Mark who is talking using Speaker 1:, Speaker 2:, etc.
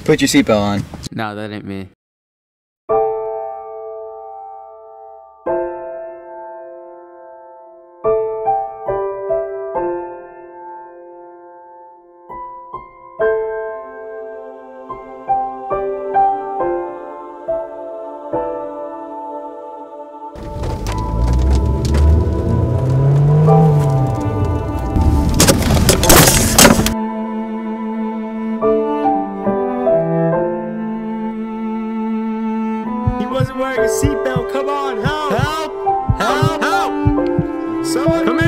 Speaker 1: Put your seatbelt on.
Speaker 2: No, that ain't me.
Speaker 3: He wasn't wearing a seatbelt. Come on, help! Help! Help! Help! Someone come